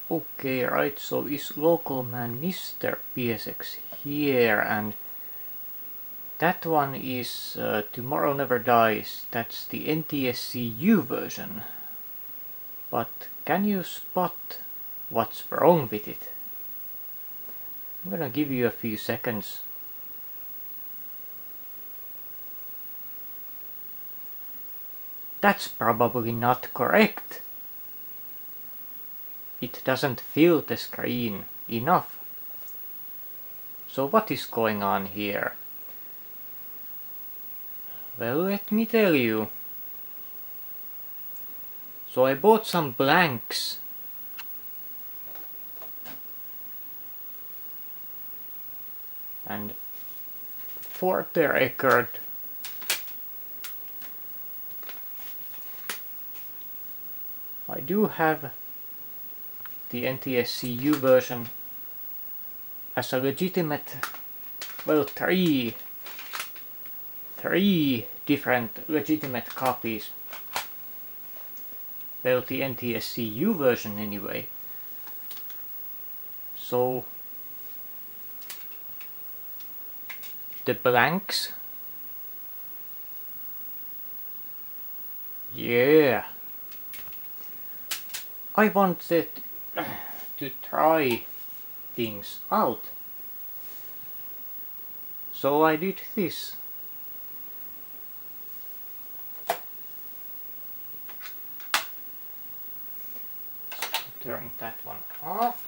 Okay, right, so is local man Mr. PSX here, and that one is Tomorrow Never Dies. That's the NTSC U version. But can you spot what's wrong with it? I'm gonna give you a few seconds. That's probably not correct. It doesn't fill the screen enough. So what is going on here? Well, let me tell you. So I bought some blanks. And for the record, I do have the NTSC U version as a legitimate, well, three different legitimate copies. Well, the NTSC U version anyway. So the blanks, yeah, I wanted to try things out. So I did this. Turn that one off.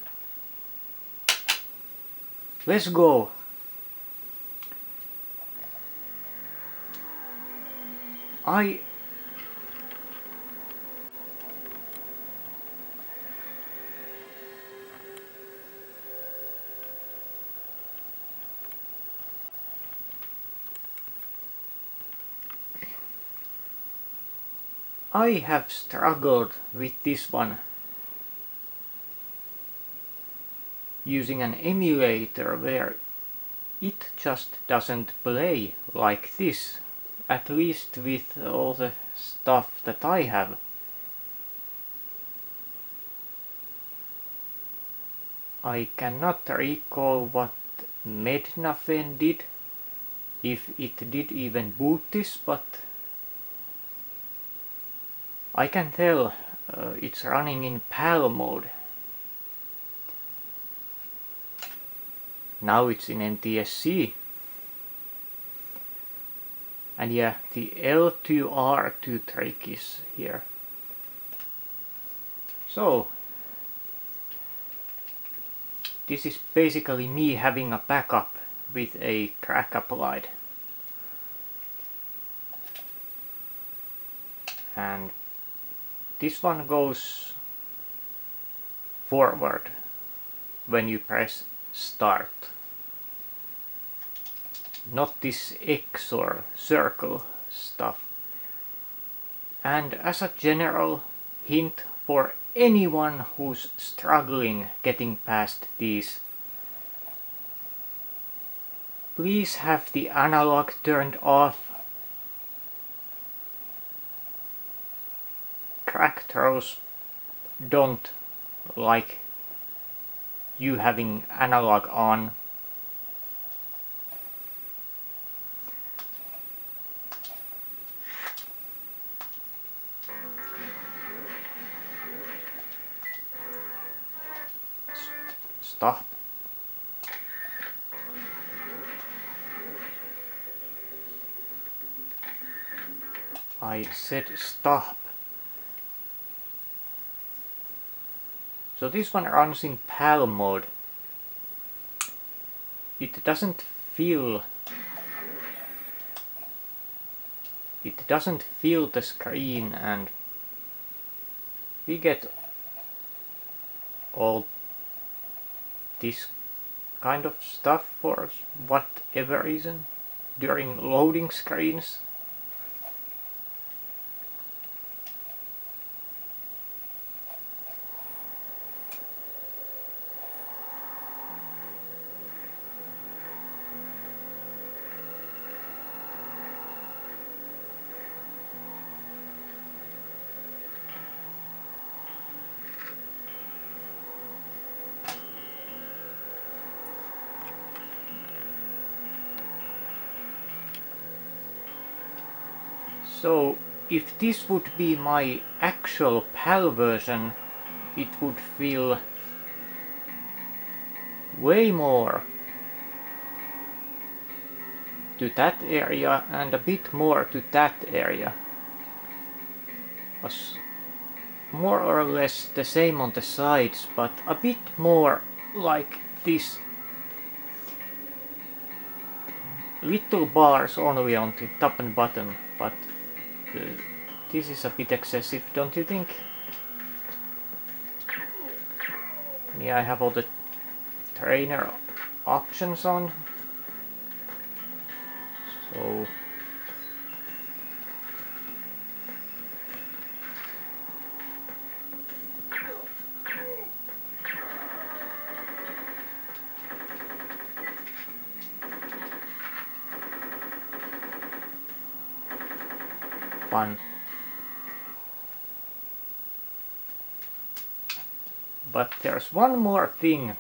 Let's go. I have struggled with this one using an emulator where it just doesn't play like this, at least with all the stuff that I have. I cannot recall what Mednafen did, if it did even boot this, but I can tell it's running in PAL mode. Now it's in NTSC. And yeah, the L2R2 trick is here. So, this is basically me having a backup with a crack applied. And this one goes forward when you press start. Not this X or circle stuff. And as a general hint for anyone who's struggling getting past these, please have the analog turned off. Crack throws don't like you having analog on. Stop. I said stop. So this one runs in PAL mode. It doesn't feel the screen, and we get all this kind of stuff for whatever reason during loading screens. So if this would be my actual PAL version, it would feel way more to that area and a bit more to that area. Was more or less the same on the sides, but a bit more like this little bars only on the top and bottom, but this is a bit excessive, don't you think? Yeah, I have all the trainer options on, so fun. But there's one more thing.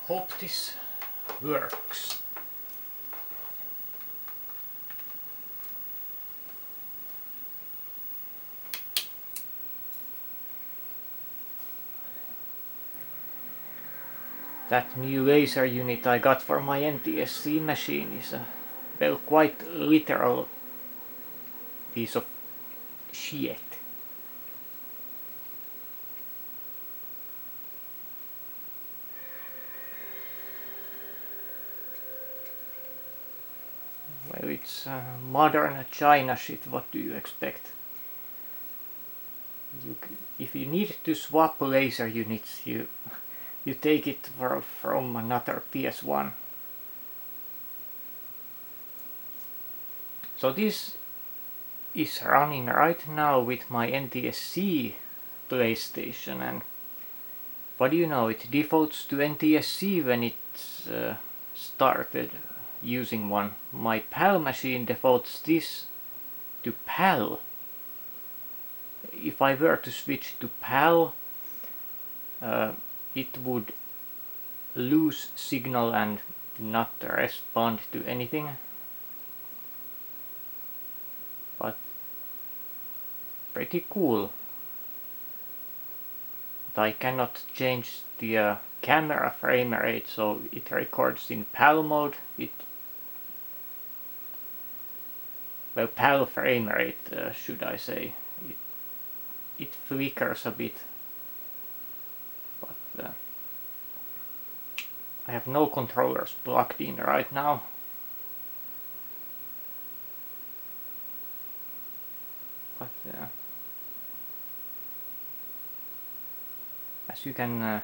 Hope this works. That new laser unit I got for my NTSC machine is a, well, quite literal piece of shit. Well, it's modern China shit, what do you expect? If you need to swap laser units, you take it from another PS1. So this is running right now with my NTSC PlayStation, and what do you know, it defaults to NTSC when it's started using one. My PAL machine defaults this to PAL. If I were to switch to PAL, it would lose signal and not respond to anything. But pretty cool. But I cannot change the camera frame rate, so it records in PAL mode. Well, PAL frame rate, should I say. It flickers a bit. But I have no controllers plugged in right now. But as you can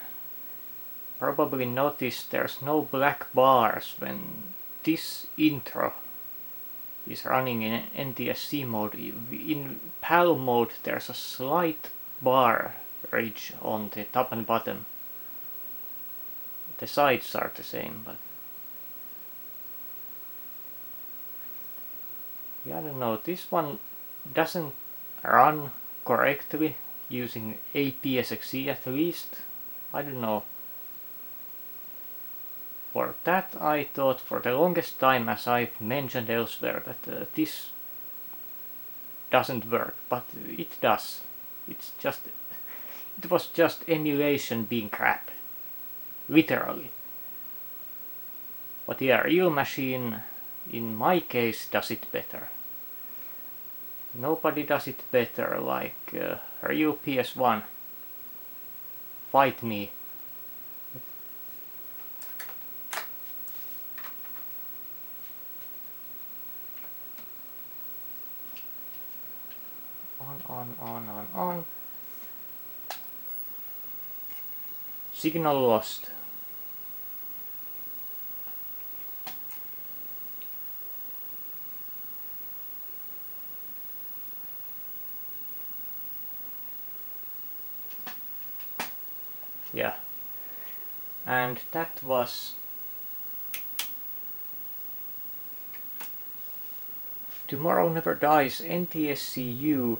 probably notice, there's no black bars when this intro is running in NTSC mode. In PAL mode there's a slight bar ridge on the top and bottom. The sides are the same, but yeah, I don't know, this one doesn't run correctly using APSXE at least. I don't know. For that I thought for the longest time, as I've mentioned elsewhere, that this doesn't work, but it does. It was just emulation being crap. Literally. But yeah, real machine, in my case, does it better. Nobody does it better like real PS1. Fight me. On. Signal lost. Yeah. And that was Tomorrow Never Dies NTSCU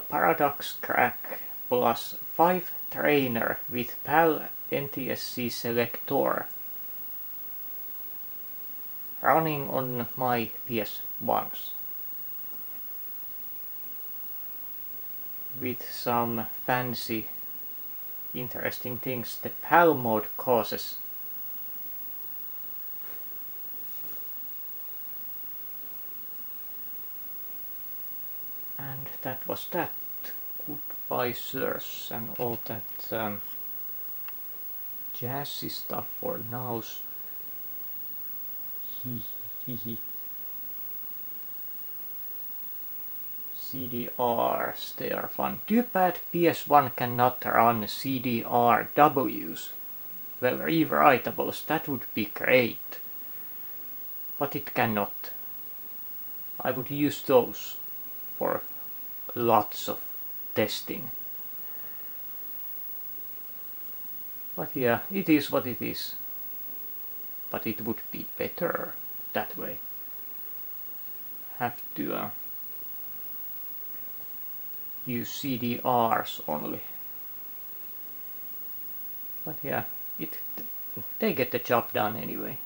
Paradox Crack plus 5 trainer with PAL NTSC selector running on my PS1s with some fancy interesting things the PAL mode causes. And that was that. Goodbye sirs and all that jazzy stuff for now. CDRs, they are fun. Too bad PS1 cannot run CDRWs. Well, rewritables, that would be great. But it cannot. I would use those for lots of testing. But yeah, it is what it is. But it would be better that way. Have to use CDRs only. But yeah, they get the job done anyway.